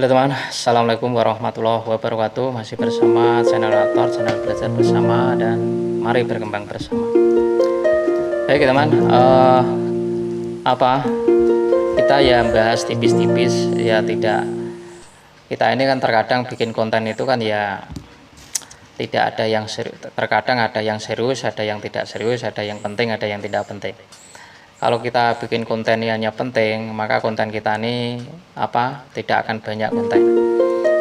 Halo teman, Assalamualaikum warahmatullahi wabarakatuh. Masih bersama channel Ator, channel belajar bersama, dan mari berkembang bersama. Baik teman, kita ya bahas tipis-tipis ya. Tidak, kita ini kan terkadang bikin konten itu kan ya tidak ada yang serius. Terkadang ada yang serius, ada yang tidak serius, ada yang penting, ada yang tidak penting. Kalau kita bikin konten yang hanya penting, maka konten kita ini tidak akan banyak konten.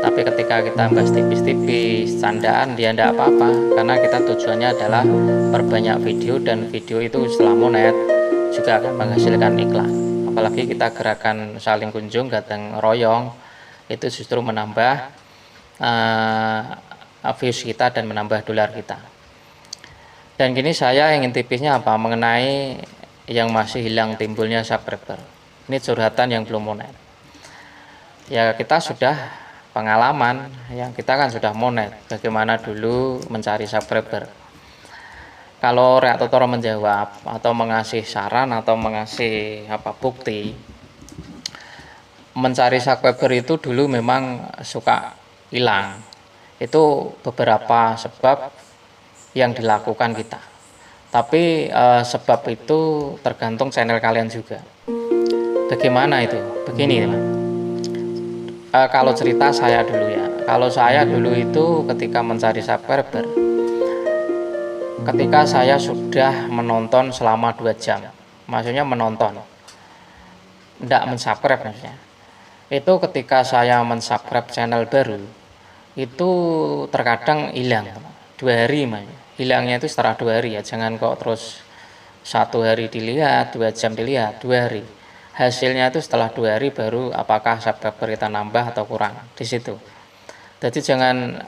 Tapi ketika kita bahas tipis-tipis, candaan, dia tidak apa-apa, karena kita tujuannya adalah perbanyak video, dan video itu setelah monet juga akan menghasilkan iklan. Apalagi kita gerakan saling kunjung, gotong royong, itu justru menambah views kita dan menambah dolar kita. Dan gini, saya ingin tipisnya mengenai yang masih hilang timbulnya subscriber. Ini curhatan yang belum monet. Ya, kita sudah pengalaman, yang kita kan sudah monet. Bagaimana dulu mencari subscriber. Kalau reaktor menjawab atau mengasih saran atau mengasih bukti, mencari subscriber itu dulu memang suka hilang. Itu beberapa sebab yang dilakukan kita. Tapi sebab itu tergantung channel kalian juga. Bagaimana itu? Begini teman. Kalau cerita saya dulu ya. Kalau saya dulu itu ketika mencari subscriber, ketika saya sudah menonton selama 2 jam, maksudnya menonton, tidak mensubscribe maksudnya. Itu ketika saya mensubscribe channel baru, itu terkadang hilang 2 hari maksudnya. Hilangnya itu setelah 2 hari ya, jangan kok terus 1 hari dilihat, 2 jam dilihat, 2 hari. Hasilnya itu setelah 2 hari baru apakah subscriber kita nambah atau kurang di situ. Jadi jangan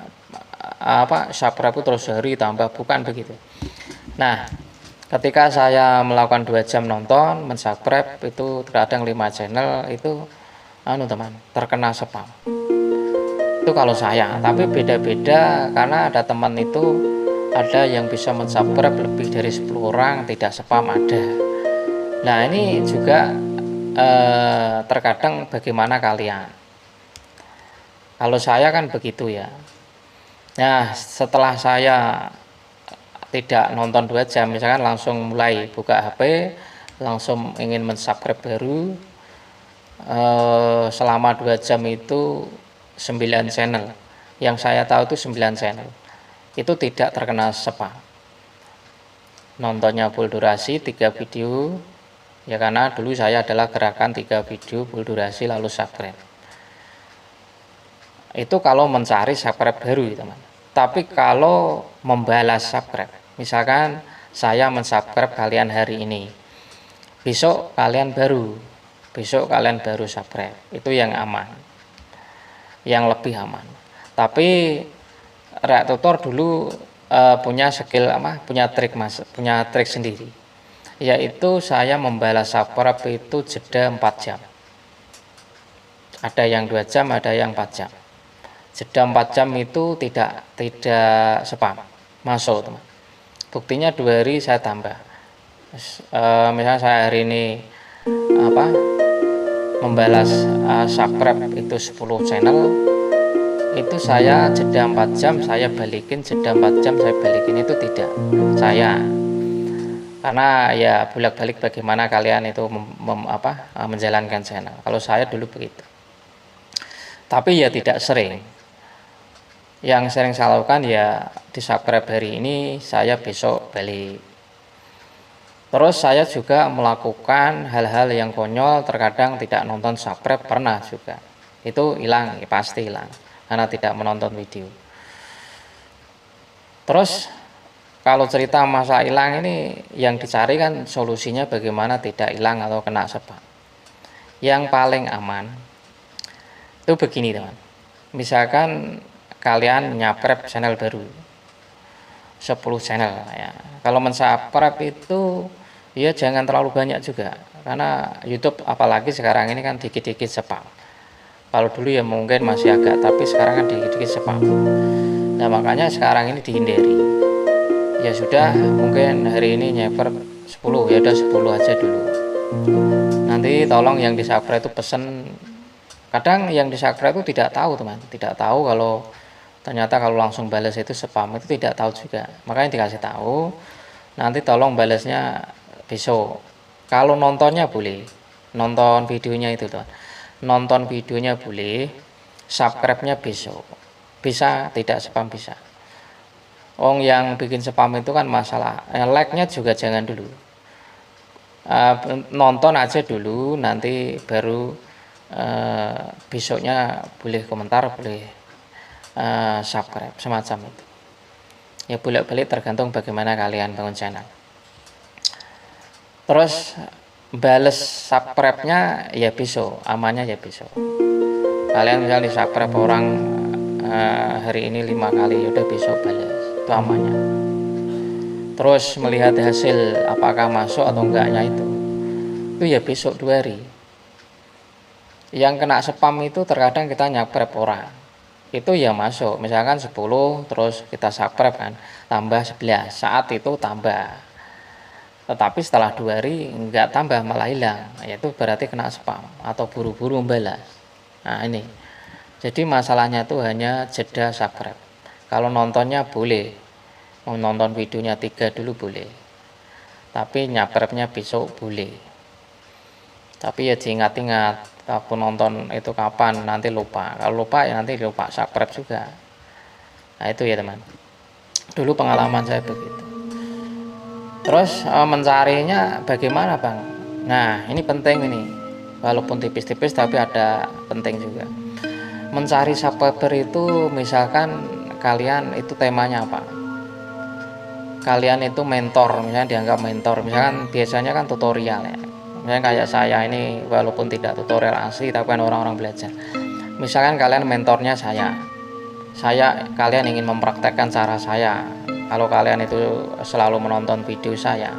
subscriber itu terus hari tambah, bukan begitu. Nah, ketika saya melakukan 2 jam nonton, mensubscribe itu terkadang 5 channel itu teman, terkena spam. Itu kalau saya, tapi beda-beda karena ada teman itu, ada yang bisa mensubscribe lebih dari 10 orang tidak spam ada. Nah, ini juga terkadang bagaimana kalian. Kalau saya kan begitu ya. Nah, setelah saya tidak nonton 2 jam, misalkan langsung mulai buka HP, langsung ingin mensubscribe baru, selama 2 jam itu 9 channel. Yang saya tahu itu 9 channel. Itu tidak terkena spam. Nontonnya full durasi 3 video ya, karena dulu saya adalah gerakan 3 video full durasi lalu subscribe. Itu kalau mencari subscribe baru ya teman. Tapi kalau membalas subscribe, misalkan saya mensubscribe kalian hari ini, besok kalian baru subscribe, itu yang aman, yang lebih aman. Tapi reaktor dulu punya skill punya trik sendiri, yaitu saya membalas subscribe itu jeda 4 jam. Ada yang 2 jam, ada yang 4 jam. Jeda 4 jam itu tidak spam masuk teman. Buktinya 2 hari saya tambah. Misalnya saya hari ini membalas subscribe itu 10 channel, itu saya jeda 4 jam saya balikin, jeda 4 jam saya balikin, itu tidak saya. Karena ya bolak-balik bagaimana kalian itu menjalankan channel. Kalau saya dulu begitu. Tapi ya tidak sering. Yang sering saya lakukan ya di subscribe hari ini, saya besok balik. Terus saya juga melakukan hal-hal yang konyol, terkadang tidak nonton subscribe, pernah juga. Itu hilang, ya pasti hilang, karena tidak menonton video. Terus kalau cerita masa hilang ini, yang dicari kan solusinya bagaimana tidak hilang atau kena spam. Yang paling aman itu begini teman. Misalkan kalian nyapret channel baru 10 channel ya. Kalau mensubscribe itu ya jangan terlalu banyak juga, karena YouTube apalagi sekarang ini kan dikit-dikit spam. Kalau dulu ya mungkin masih agak, tapi sekarang kan dikit-dikit spam. Nah, makanya sekarang ini dihindari. Ya sudah, mungkin hari ini nyeper 10, ya udah 10 aja dulu. Nanti tolong yang di subscribe itu pesen Kadang yang di subscribe itu tidak tahu teman, tidak tahu kalau ternyata kalau langsung balas itu spam, itu tidak tahu juga. Makanya dikasih tahu, nanti tolong balasnya besok. Kalau nontonnya boleh, nonton videonya itu teman, nonton videonya boleh, subscribe-nya besok. Bisa, tidak spam bisa. Yang bikin spam itu kan masalah like-nya juga jangan dulu. Nonton aja dulu, nanti baru besoknya boleh komentar, boleh subscribe, semacam itu. Ya bolak-balik tergantung bagaimana kalian bangun channel. Terus bales subscribe-nya ya besok, amannya ya besok. Kalian misalnya di subscribe orang hari ini 5 kali, udah besok balas, itu amannya. Terus melihat hasil apakah masuk atau enggaknya itu ya besok 2 hari. Yang kena spam itu terkadang kita subscribe orang, itu ya masuk, misalkan 10 terus kita subscribe kan, tambah 11, saat itu tambah. Tetapi setelah 2 hari enggak tambah, malah hilang, yaitu berarti kena spam atau buru-buru membalas. Nah ini, jadi masalahnya itu hanya jeda subscribe. Kalau nontonnya boleh, mau nonton videonya 3 dulu boleh, tapi subscribe-nya besok boleh. Tapi ya diingat-ingat, aku nonton itu kapan, nanti lupa. Kalau lupa ya nanti lupa subscribe juga. Nah itu ya teman, dulu pengalaman saya begitu. Terus mencarinya bagaimana bang? Nah ini penting ini, walaupun tipis-tipis tapi ada penting juga. Mencari subscriber itu misalkan kalian itu temanya apa? Kalian itu mentor, misalnya dianggap mentor, misalkan biasanya kan tutorial ya. Misalnya kayak saya ini walaupun tidak tutorial asli tapi kan orang-orang belajar. Misalkan kalian mentornya saya kalian ingin mempraktekkan cara saya. Kalau kalian itu selalu menonton video saya,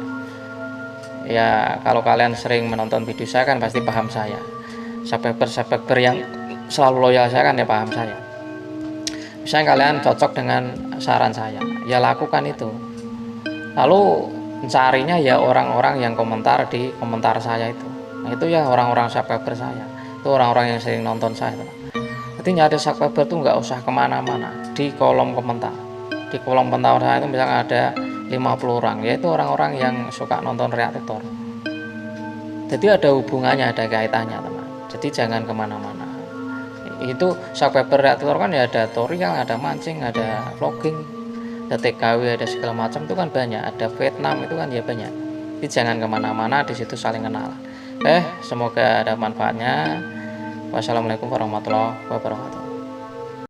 ya kalau kalian sering menonton video saya kan pasti paham saya. Subscriber yang selalu loyal saya kan ya paham saya. Misalnya kalian cocok dengan saran saya, ya lakukan itu. Lalu mencarinya ya orang-orang yang komentar di komentar saya itu. Nah itu ya orang-orang subscriber saya, itu orang-orang yang sering nonton saya. Jadi nyari subscriber tuh nggak usah kemana-mana, di kolom komentar. Di kolom komentar saya itu misalnya ada 50 orang, yaitu orang-orang yang suka nonton reaktor. Jadi ada hubungannya, ada kaitannya teman. Jadi jangan kemana-mana. Itu subscriber reaktor kan ya ada tutorial, ada mancing, ada vlogging, ada TKW, ada segala macam itu kan banyak, ada Vietnam itu kan ya banyak. Jadi jangan kemana-mana, di situ saling kenal. Semoga ada manfaatnya. Wassalamualaikum warahmatullahi wabarakatuh.